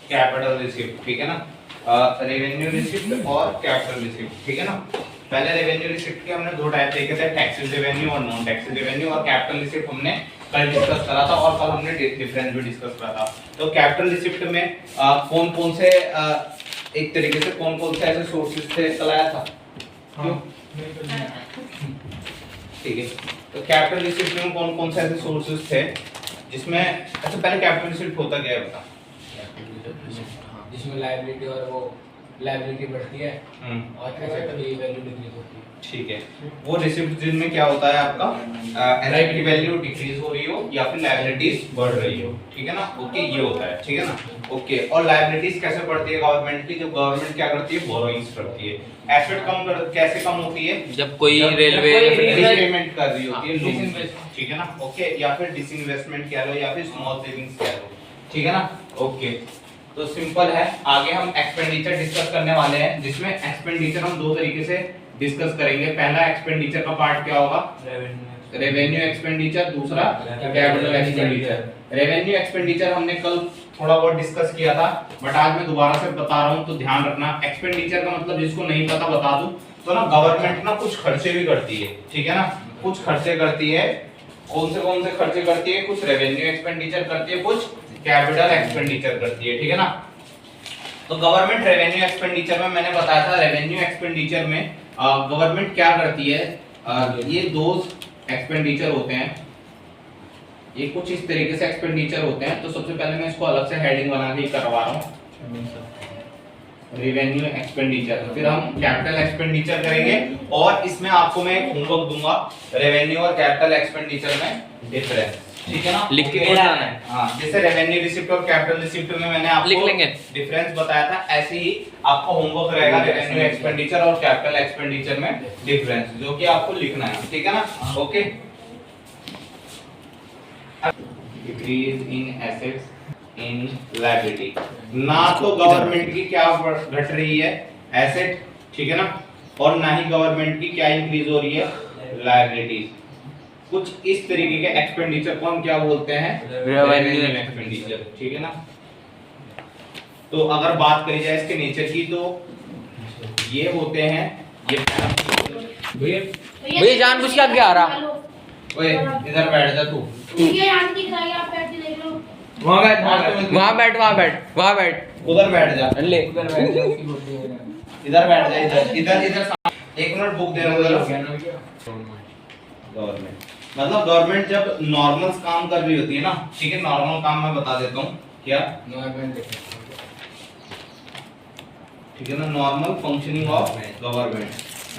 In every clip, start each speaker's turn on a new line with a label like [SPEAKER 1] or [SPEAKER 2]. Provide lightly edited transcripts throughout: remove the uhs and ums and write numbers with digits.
[SPEAKER 1] Capital receipt, ठीक है ना। रेवेन्यू रिसिप्ट और कैपिटल रिसिप्ट, ठीक है ना। पहले रेवेन्यू रिसिप्ट के हमने दो टाइप देखे थे, टैक्सेस रेवेन्यू और नॉन टैक्सेस रेवेन्यू, और कैपिटल रिसिप्ट हमने कल डिस्कस करा था और कल हमने डिफरेंस भी डिस्कस करा था। तो कैपिटल रिसिप्ट में कौन कौन से एक तरीके से कौन कौन से ऐसे सोर्सेज थे कल आया था? क्यों? ठीक है, तो कैपिटल रिसिप्ट में कौन कौन से ऐसे सोर्सेज थे जिसमें, अच्छा पहले कैपिटल रिसिप्ट होता क्या है बता।
[SPEAKER 2] जिसमें लायबिलिटी और वो लायबिलिटी बढ़ती है और एसेट की वैल्यू डिक्रीज होती है। ठीक है,
[SPEAKER 1] वो रिसिप्ट जिनमें क्या होता है आपका एसेट की वैल्यू डिक्रीज हो रही हो या फिर लायबिलिटीज बढ़ रही हो, ठीक है ना। ओके, ये होता है, ठीक है ना। ओके, और लायबिलिटीज कैसे बढ़ती है गवर्नमेंट की? जब गवर्नमेंट क्या करती है, बोरोइंग्स करती है। एसेट कैसे कम होती है?
[SPEAKER 3] जब कोई रेलवे
[SPEAKER 1] रीपेमेंट कर रही होती है लोन, ठीक है ना। ओके, या फिर डिसइन्वेस्टमेंट कह लो या फिर स्मॉल सेविंग्स कह लो, ठीक है ना। ओके, तो सिंपल है। आगे हम एक्सपेंडिचर डिस्कस करने वाले हैं, जिसमें एक्सपेंडिचर हम दो तरीके से डिस्कस करेंगे। पहला एक्सपेंडिचर का पार्ट क्या होगा? रेवेन्यू एक्सपेंडिचर, दूसरा कैपिटल एक्सपेंडिचर। रेवेन्यू एक्सपेंडिचर हमने कल थोड़ा बहुत डिस्कस किया था, बट आज मैं दोबारा से बता रहा हूं, तो ध्यान रखना। एक्सपेंडिचर का मतलब जिसको नहीं पता बता दूं तो ना, गवर्नमेंट ना कुछ खर्चे भी करती है, ठीक है ना। कुछ खर्चे करती है, कौन से खर्चे करती है? कुछ रेवेन्यू एक्सपेंडिचर करती है, कुछ कैपिटल एक्सपेंडिचर करती है, ठीक है ना। तो गवर्नमेंट रेवेन्यू एक्सपेंडिचर में मैंने बताया था, रेवेन्यू एक्सपेंडिचर में गवर्नमेंट क्या करती है, ये दो एक्सपेंडिचर होते हैं, ये कुछ इस तरीके से एक्सपेंडिचर होते हैं। तो सबसे पहले मैं इसको अलग से हेडिंग बना के करवा रहा हूँ, रेवेन्यू एक्सपेंडिचर। फिर हम कैपिटल एक्सपेंडिचर करेंगे और इसमें आपको मैं एक होमवर्क दूंगा, रेवेन्यू और कैपिटल एक्सपेंडिचर में डिफरेंस, ठीक है ना।
[SPEAKER 3] लिख के जाना है।
[SPEAKER 1] हाँ, जैसे रेवेन्यू रिसिप्ट और कैपिटल रिसिप्ट में मैंने आपको
[SPEAKER 3] लिख लेंगे
[SPEAKER 1] डिफरेंस बताया था, ऐसे ही आपका होमवर्क रहेगा रेवेन्यू एक्सपेंडिचर और कैपिटल एक्सपेंडिचर में डिफरेंस, जो कि आपको लिखना है, ठीक है ना। Okay, decrease in assets in liability, ना तो गवर्नमेंट की क्या घट रही है, एसेट, ठीक है ना, और ना ही गवर्नमेंट की क्या इंक्रीज हो रही है, लायबिलिटीज। कुछ इस तरीके के एक्सपेंडिचर को हम क्या बोलते हैं, रेवेन्यू एक्सपेंडिचर, ठीक है ना। तो अगर बात करी जाए इसके नेचर की, तो ये होते हैं, ये
[SPEAKER 3] भैया जानबूझ के आगे आ रहा।
[SPEAKER 1] ओए इधर बैठ जा तू,
[SPEAKER 4] ये यहाँ दिख रहा है, आप बैठ के देख लो।
[SPEAKER 1] वहां बैठ,
[SPEAKER 3] वहां बैठ
[SPEAKER 1] उधर बैठ जा,
[SPEAKER 3] ले
[SPEAKER 1] इधर बैठ जा, इधर एक मिनट बुक देना जरा। गवर्नमेंट मतलब गवर्नमेंट जब नॉर्मल काम कर रही होती है ना, ठीक है, नॉर्मल काम मैं बता देता हूँ क्या, ठीक है ना, नॉर्मल फंक्शनिंग ऑफ गवर्नमेंट।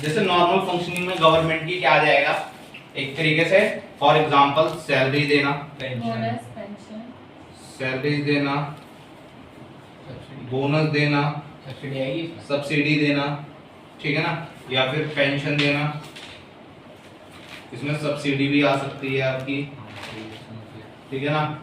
[SPEAKER 1] जैसे नॉर्मल फंक्शनिंग में गवर्नमेंट की क्या आ जाएगा, एक तरीके से फॉर एग्जांपल सैलरी देना,
[SPEAKER 4] बोनस, पेंशन,
[SPEAKER 1] सैलरी देना, बोनस देना, सब्सिडी देना, ठीक है ना, या फिर पेंशन देना, इसमें सब्सिडी भी आ सकती है आपकी, ठीक है ना।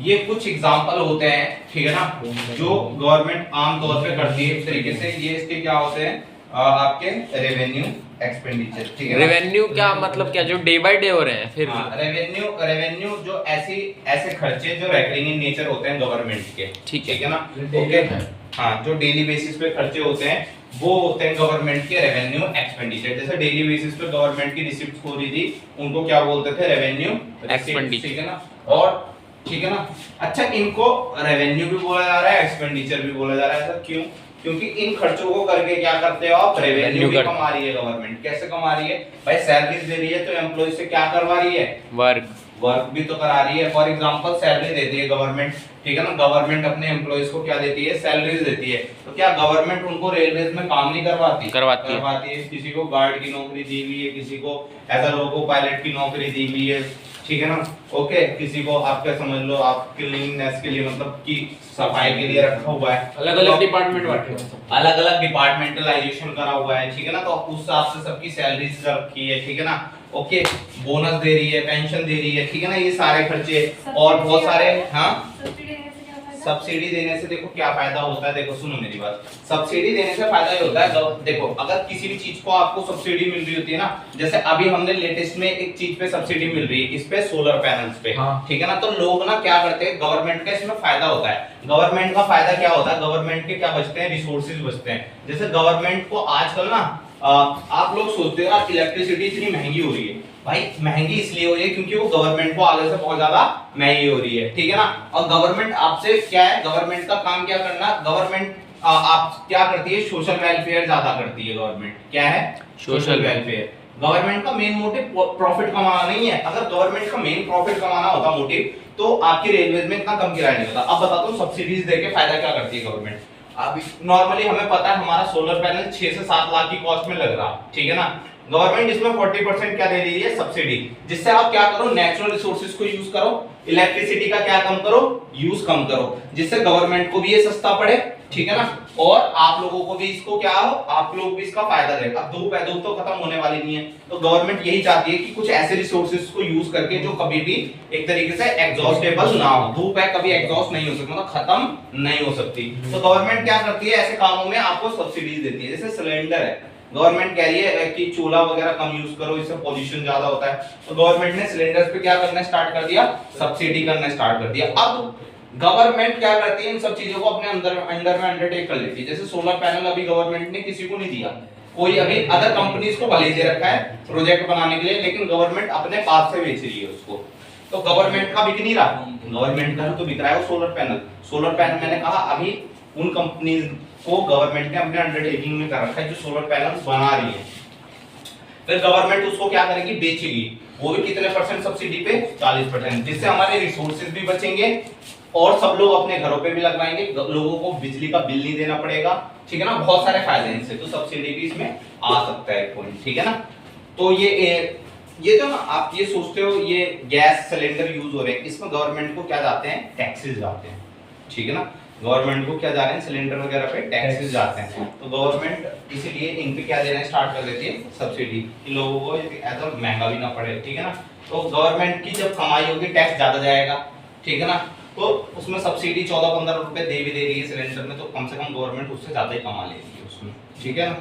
[SPEAKER 1] ये कुछ एग्जांपल होते हैं, ठीक है ना, जो गवर्नमेंट आम तौर पे करती है इस तरीके से। ये इसके क्या होते हैं, आपके रेवेन्यू एक्सपेंडिचर, ठीक है।
[SPEAKER 3] रेवेन्यू क्या मतलब, क्या जो डे बाय डे हो रहे हैं? फिर
[SPEAKER 1] रेवेन्यू जो ऐसे खर्चे जो रेकरिंग इन नेचर होते हैं गवर्नमेंट के,
[SPEAKER 3] ठीक
[SPEAKER 1] है ना। ओके, हाँ, जो डेली बेसिस पे खर्चे होते हैं वो होते हैं गवर्नमेंट के रेवेन्यू एक्सपेंडिचर। जैसे डेली बेसिस पे गवर्नमेंट की रिसिप्ट हो रही थी, उनको क्या बोलते थे, रेवेन्यू एक्सपेंडिचर, ठीक है ना। और ठीक है ना, अच्छा, इनको रेवेन्यू भी बोला जा रहा है, एक्सपेंडिचर भी बोला जा रहा है, सर क्यों? क्योंकि इन खर्चों को करके क्या करते हो आप, रेवेन्यू भी कमा रही है गवर्नमेंट। कैसे कमा रही है भाई, सैलरीज दे रही है तो एम्प्लॉय से क्या करवा रही है, वर्क भी तो करा रही है। फॉर एग्जांपल सैलरी देती है गवर्नमेंट, ठीक है ना, गवर्नमेंट अपने एम्प्लॉयज को क्या देती है, सैलरीज देती है। तो क्या गवर्नमेंट उनको रेलवेज में काम नहीं करवाती है। किसी को गार्ड की नौकरी दी हुई है, किसी को एज अ लोको पायलट की नौकरी दी हुई है, ठीक है ना। ओके, किसी को आपका समझ लो आप क्लीनिंगनेस के लिए, मतलब कि सफाई के लिए रखा हुआ है,
[SPEAKER 2] अलग अलग डिपार्टमेंट बांटे हैं,
[SPEAKER 1] अलग अलग डिपार्टमेंटलाइजेशन करा हुआ है, ठीक है ना। तो उस हिसाब से सबकी सैलरीज रखी है, ठीक है ना। ओके, बोनस दे रही है, पेंशन दे रही है, ठीक है ना, ये सारे खर्चे और बहुत सारे, हाँ, सब्सिडी देने से देखो क्या फायदा होता है, देखो सुनो मेरी बात, सब्सिडी देने से फायदा ये होता है, देखो अगर किसी भी चीज को आपको सब्सिडी मिल रही होती है ना, जैसे अभी हमने लेटेस्ट में एक चीज पे सब्सिडी मिल रही है, इस पे सोलर पैनल्स पे, ठीक है ना, तो लोग ना क्या करते हैं, गवर्नमेंट का इसमें फायदा होता है। गवर्नमेंट का फायदा क्या होता है, गवर्नमेंट के क्या बचते हैं, रिसोर्सेज बचते हैं। जैसे गवर्नमेंट को आजकल ना आप लोग सोचते हो यार इलेक्ट्रिसिटी इतनी महंगी हो रही है, भाई महंगी इसलिए हो रही है क्योंकि वो गवर्नमेंट को आगे से बहुत ज्यादा महंगी हो रही है, ठीक है ना। और गवर्नमेंट आपसे क्या है, गवर्नमेंट का काम क्या करना, गवर्नमेंट आप क्या करती है, सोशल वेलफेयर ज्यादा करती है। गवर्नमेंट क्या है, सोशल वेलफेयर। गवर्नमेंट का मेन मोटिव प्रॉफिट कमाना नहीं है। अगर गवर्नमेंट का मेन प्रॉफिट कमाना होता मोटिव, तो आपकी रेलवे में इतना कम किराया नहीं होता। अब बताता हूँ सब्सिडीज देके फायदा क्या करती है गवर्नमेंट। अभी नॉर्मली हमें पता है हमारा सोलर पैनल 6 से 7 लाख की कॉस्ट में लग रहा, ठीक है ना। गवर्नमेंट इसमें 40% क्या दे रही है, सब्सिडी, जिससे आप क्या करो, नेचुरल रिसोर्सेज को यूज करो, इलेक्ट्रिसिटी का क्या कम करो, यूज कम करो, जिससे गवर्नमेंट को भी ये सस्ता पड़े, ठीक है ना, और आप लोगों को भी इसको क्या हो, आप लोग भी इसका फायदा लें। अब धूप है, धूप तो खत्म होने वाली नहीं है, तो गवर्नमेंट यही चाहती है कि कुछ ऐसे रिसोर्सेज को यूज करके जो कभी भी एक तरीके से एग्जॉस्टेबल ना हो। धूप है, कभी एग्जॉस्ट नहीं हो सकती, मतलब खत्म नहीं हो सकती। तो गवर्नमेंट क्या करती है, ऐसे कामों में आपको सब्सिडीज देती है। जैसे सिलेंडर है, गवर्नमेंट कह रही है कि चूल्हा वगैरह कम यूज करो, इससे पोल्यूशन ज्यादा होता है, तो गवर्नमेंट ने सिलेंडर्स पे क्या करना स्टार्ट कर दिया, सब्सिडी करना स्टार्ट कर दिया। अब गवर्नमेंट क्या करती है, इन सब चीजों को अपने अंडर में अंडरटेक कर लेती है। जैसे सोलर पैनल अभी गवर्नमेंट ने किसी को नहीं दिया, कोई अभी अदर कंपनीज को भले दे रखा है प्रोजेक्ट बनाने के लिए, लेकिन गवर्नमेंट अपने पास से बेच रही है उसको, तो गवर्नमेंट का बिक नहीं रहा, गवर्नमेंट का तो बिक रहा है वो सोलर पैनल। सोलर पैनल मैंने कहा अभी उन कंपनीज को गवर्नमेंट ने अपने अंडरटेकिंग में कर रखा है जो सोलर पैनल्स बना रही है। फिर गवर्नमेंट उसको क्या करेगी, बेचेगी, वो भी कितने परसेंट सब्सिडी पे, 40%, जिससे हमारे रिसोर्सेज भी बचेंगे और सब लोग अपने घरों पे भी लगवाएंगे, लोगों को बिजली का बिल नहीं देना पड़ेगा, ठीक है ना। बहुत सारे फायदे हैं इससे, तो सब्सिडी भी इसमें आ सकता है पॉइंट, ठीक है ना। तो ये जो ना आप ये सोचते हो ये गैस सिलेंडर यूज हो रहे हैं, इसमें गवर्नमेंट को क्या जाते हैं, टैक्सेस जाते हैं, ठीक है ना। गवर्नमेंट को क्या जा रहे हैं, सिलेंडर वगैरह पे टैक्सेस जाते हैं, तो गवर्नमेंट इसीलिए इन पे क्या देना स्टार्ट कर देती है, सब्सिडी, कि लोगों को ऐसा महंगा भी ना पड़े, ठीक है ना। तो गवर्नमेंट की जब कमाई होगी टैक्स ज्यादा जाएगा, ठीक है ना, तो उसमें सब्सिडी 14-15 रुपए दे भी दे रही है सिलेंडर में, तो कम से कम गवर्नमेंट उससे ज्यादा ही कमा लेगी उसमें, ठीक है ना।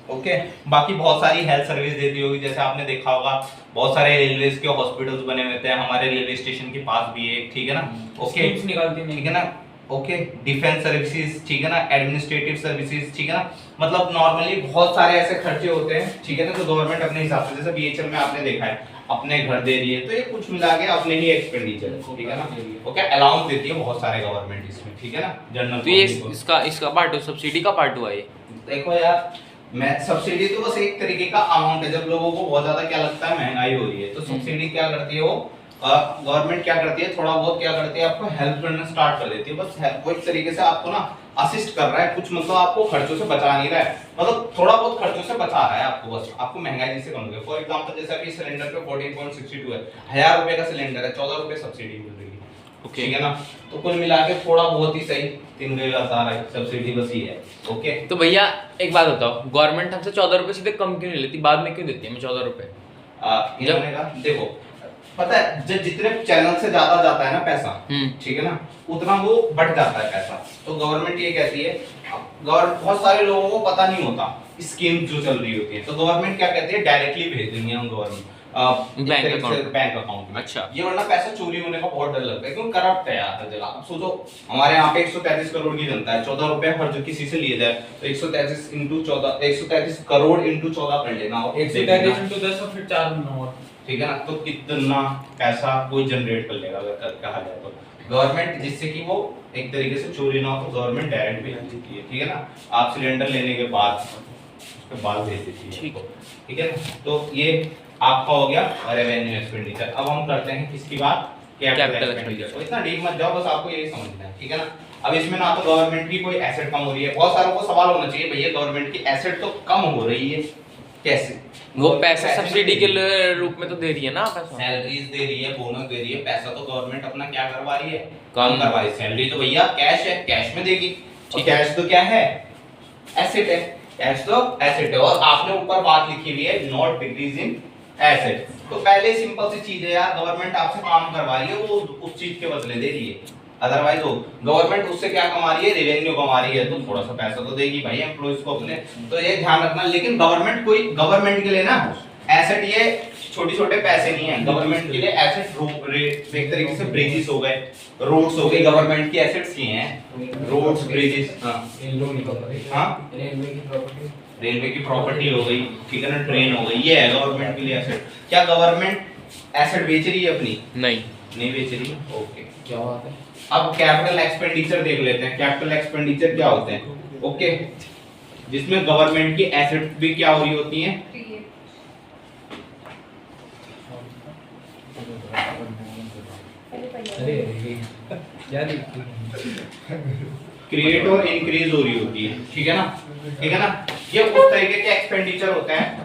[SPEAKER 1] ओके, बाकी बहुत सारी हेल्थ सर्विस देती होगी, जैसे आपने देखा होगा बहुत सारे रेलवेज के हॉस्पिटल्स बने हुए हैं, हमारे रेलवे स्टेशन के पास भी है, ठीक है ना। ओके, निकालती है, ठीक है ना। ओके, डिफेंस सर्विसेज, ठीक है ना, एडमिनिस्ट्रेटिव सर्विसेज, ठीक है ना, मतलब नॉर्मली बहुत सारे ऐसे खर्चे होते हैं, ठीक है ना, तो गवर्नमेंट अपने हिसाब से, जैसे बीएचएल में आपने देखा है अपने घर दे रही है, तो ये कुछ मिला के अपने ही एक्सपेंडिचर, ठीक है ना। ओके, अलाउंस देती है बहुत सारे गवर्नमेंट इसमें, ठीक है ना, जनरल।
[SPEAKER 3] तो ये इसका पार्ट है, सब्सिडी का पार्ट हुआ ये।
[SPEAKER 1] देखो यार, मैं सब्सिडी तो बस एक तरीके का अमाउंट है, जब लोगों को बहुत ज्यादा क्या लगता है महंगाई हो रही है, तो सब्सिडी क्या करती है, वो गवर्नमेंट क्या करती है, थोड़ा बहुत क्या करती है, आपको हेल्प करना स्टार्ट कर देती है, बस वो एक तरीके से आपको ना असिस्ट कर रहा है, कुछ मतलब आपको खर्चों से बचा नहीं रहा है, मतलब थोड़ा बहुत खर्चों से बचा रहा है आपको, बस आपको महंगाई से कम कर। फॉर एग्जांपल जैसे अभी सिलेंडर पे 14.62 है, 1000 रुपए का सिलेंडर है, 14 रुपए सब्सिडी मिल रही है, ठीक है ना। तो कुल मिला के थोड़ा बहुत ही सही 3,000 है सब्सिडी, बस ही है। ओके,
[SPEAKER 3] तो भैया एक बात बताओ, गवर्नमेंट हमसे 14 रुपए सीधे कम क्यों नहीं लेती, बाद में क्यों देती है हमें 14 रुपए?
[SPEAKER 1] इन्होंने कहा देखो पता है जब जितने चैनल से ज्यादा जाता है ना पैसा, ठीक है ना, उतना वो बढ़ जाता है पैसा। तो गवर्नमेंट ये कहती है, बहुत सारे लोगों को पता नहीं होता स्कीम जो चल रही होती है, तो गवर्नमेंट क्या कहती है, डायरेक्टली भेज देंगे हम गवर्नमेंट बैंक अकाउंट में।
[SPEAKER 3] अच्छा,
[SPEAKER 1] ये वरना पैसा चोरी होने का बहुत डर लगता है, क्योंकि करप्ट है यार हर जगह। अब सोचो हमारे यहाँ पे 133 करोड़ की जनता है, 14 रुपए हर जो किसी से लिए जाए, तो 133 इंटू 14, 133 करोड़ इंटू 14 कर लेना,
[SPEAKER 2] 133 इंटू 10 और फिर 4 नंबर, ठीक है ना,
[SPEAKER 1] तो कितना पैसा कोई जनरेट कर लेगा अगर कहा जाए तो। गवर्नमेंट जिससे कि वो एक तरीके से चोरी ना हो, तो गवर्नमेंट डायरेक्ट भेज देती है, ठीक है ना। आप सिलेंडर लेने के बाद उसके बाद भेज देती है, ठीक है ना। तो ये आपका हो गया रेवेन्यू एक्सपेंडिचर। अब हम करते हैं किसकी बात, कैपिटल एक्सपेंडिचर। तो इतना डीप मत जाओ, बस आपको यही समझना है, ठीक है ना। अब इसमें ना तो गवर्नमेंट की कोई एसेट कम हो रही है, बहुत सारों को सवाल होना चाहिए भैया गवर्नमेंट की एसेट तो कम हो रही है कैसे,
[SPEAKER 3] वो पैसा सब्सिडी के रूप में तो दे रही है ना, पैसा
[SPEAKER 1] सैलरीज दे रही है, बोनस दे रही है, पैसा तो गवर्नमेंट अपना क्या करवा रही है, काम करवा रही है। सैलरी तो भैया कैश है, कैश में देगी, और कैश तो क्या है, एसेट है, कैश तो एसेट है। और आपने ऊपर बात लिखी हुई है नॉट डिक्रीज इन एसेट, तो पहले सिंपल सी चीज है यार, गवर्नमेंट आपसे काम करवा रही है, वो उस चीज के बदले दे रही है, अदरवाइज हो। गवर्नमेंट उससे क्या कमा रही है, रेवेन्यू कमा रही है, तो थोड़ा सा पैसा तो देगी भाई एम्प्लॉइज को अपने, तो ये ध्यान रखना। लेकिन गवर्नमेंट के लिए ना एसेट ये छोटे छोटे पैसे नहीं है, गवर्नमेंट के लिए एसेट एक तरीके से ब्रिजेस हो गए, रोड्स हो गए, गवर्नमेंट की एसेट्स ये हैं, रोड्स ब्रिजेस। हाँ हाँ, रेलवे की प्रॉपर्टी हो गई, ठीक है ना, ट्रेन हो गई, ये है गवर्नमेंट के लिए एसेट। क्या गवर्नमेंट एसेट बेच रही है अपनी? नहीं बेच रही है। ओके,
[SPEAKER 2] क्या बात है।
[SPEAKER 1] अब कैपिटल एक्सपेंडिचर देख लेते हैं। कैपिटल एक्सपेंडिचर क्या होते हैं? ओके, जिसमें गवर्नमेंट की एसेट भी क्या हो रही होती हैं,
[SPEAKER 2] अरे क्या दिखती
[SPEAKER 1] क्रिएट और इंक्रीज हो रही होती है, ठीक है ना, ठीक है ना। ये उस तरीके के एक्सपेंडिचर होते हैं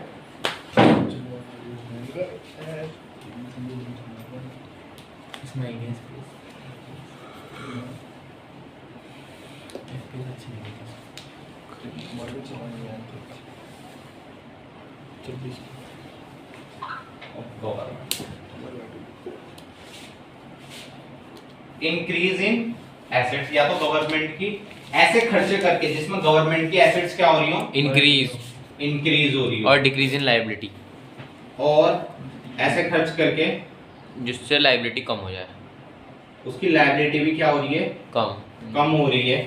[SPEAKER 1] इंक्रीज इन एसेट्स, या तो गवर्नमेंट की ऐसे खर्चे करके जिसमें गवर्नमेंट की एसेट्स क्या हो रही हो, इंक्रीज हो रही हो,
[SPEAKER 3] और डिक्रीज इन लायबिलिटी,
[SPEAKER 1] और ऐसे खर्च करके
[SPEAKER 3] जिससे लायबिलिटी कम हो जाए,
[SPEAKER 1] उसकी लायबिलिटी भी क्या हो रही है, कम हो रही है।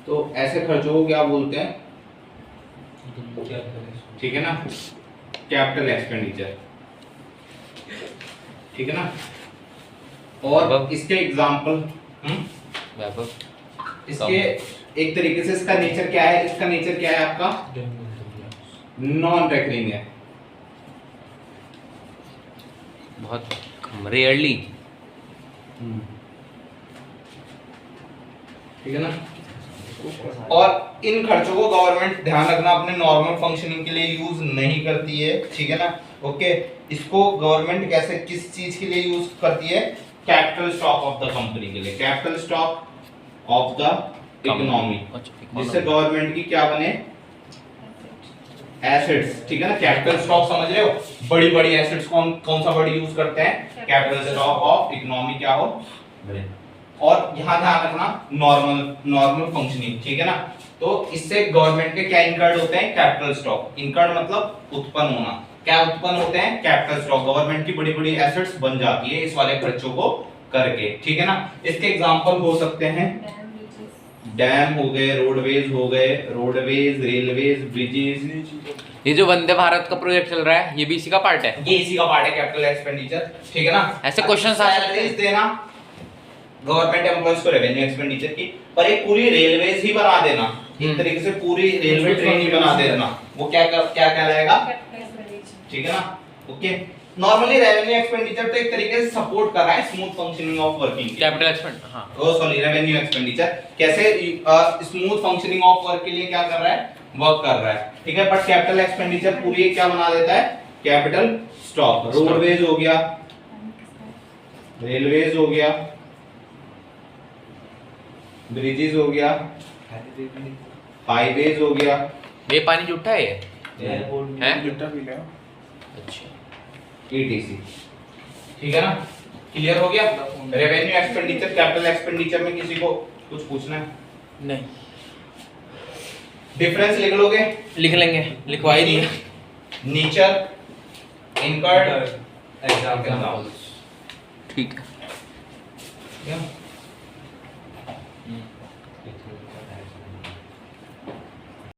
[SPEAKER 1] तो ऐसे खर्चों को क्या बोलते हैं, ठीक है ना, कैपिटल एक्सपेंडिचर, ठीक है ना। और इसके एग्जांपल इसके एक तरीके से इसका नेचर क्या है, इसका नेचर क्या है आपका, नॉन रेकरिंग है,
[SPEAKER 3] बहुत रेयरली,
[SPEAKER 1] ठीक है ना। और इन खर्चों को गवर्नमेंट, ध्यान रखना, अपने नॉर्मल फंक्शनिंग के लिए यूज नहीं करती है, ठीक है ना। ओके, इसको गवर्नमेंट कैसे, किस चीज के लिए यूज करती है, capital stock of the company के लिए, capital stock of the economy, जिससे गवर्नमेंट की क्या बने, एसेट्स, ठीक है ना। कैपिटल स्टॉक समझ रहे हो, बड़ी बड़ी एसेट्स कौन सा वर्ड यूज करते हैं, कैपिटल स्टॉक ऑफ इकोनॉमी क्या हो, और यहाँ ध्यान रखना नॉर्मल फंक्शनिंग, ठीक है ना। तो इससे गवर्नमेंट के क्या इनकर्ड होते हैं, कैपिटल स्टॉक, इनकर्ड मतलब उत्पन्न होना, क्या उत्पन्न होते हैं, कैपिटल स्टॉक, गवर्नमेंट की बड़ी बड़ी एसेट्स बन जाती है इस वाले खर्चों को करके, ठीक है ना। इसके एग्जांपल हो सकते हैं डैम हो गए, रोडवेज, रेलवेज, ब्रिजेस।
[SPEAKER 3] ये जो वंदे भारत का प्रोजेक्ट चल रहा है, ये भी इसी का पार्ट है,
[SPEAKER 1] ये इसी का पार्ट है, कैपिटल एक्सपेंडिचर, ठीक है ना।
[SPEAKER 3] ऐसे क्वेश्चंस आ सकते हैं,
[SPEAKER 1] देना गवर्नमेंट एम्प्लॉइज को रेवेन्यू एक्सपेंडिचर की, पर एक पूरी रेलवेज ही बना देना, एक तरीके से पूरी रेलवे ट्रेन ही बना देना, वो क्या कहलाएगा, ठीक है ना। ओके, नॉर्मली रेवेन्यू एक्सपेंडिचर तो एक तरीके से सपोर्ट कर रहा है smooth functioning of working,
[SPEAKER 3] capital expand, हाँ,
[SPEAKER 1] ओ सॉरी, रेवेन्यू एक्सपेंडिचर कैसे स्मूथ फंक्शनिंग ऑफ वर्क के लिए क्या कर रहा है, वर्क कर रहा है, ठीक है। बट कैपिटल एक्सपेंडिचर पूरी क्या बना देता है, कैपिटल स्टॉक, रोडवेज हो गया, रेलवेज हो गया, ब्रिजेस हो गया, हाईवेज हो गया।
[SPEAKER 3] ये पानी जूठा है, ये हैं,
[SPEAKER 2] जूठा पी ले,
[SPEAKER 3] अच्छा,
[SPEAKER 1] ETC, ठीक है ना, क्लियर हो गया। रेवेन्यू एक्सपेंडिचर, कैपिटल एक्सपेंडिचर में किसी को कुछ पूछना है,
[SPEAKER 3] नहीं,
[SPEAKER 1] डिफरेंस लिख लोगे,
[SPEAKER 3] लिख लेंगे, लिखवा ही दिए,
[SPEAKER 1] नेचर, इनकर्ड, एग्जाम्पल्स,
[SPEAKER 3] ठीक है।
[SPEAKER 1] क्या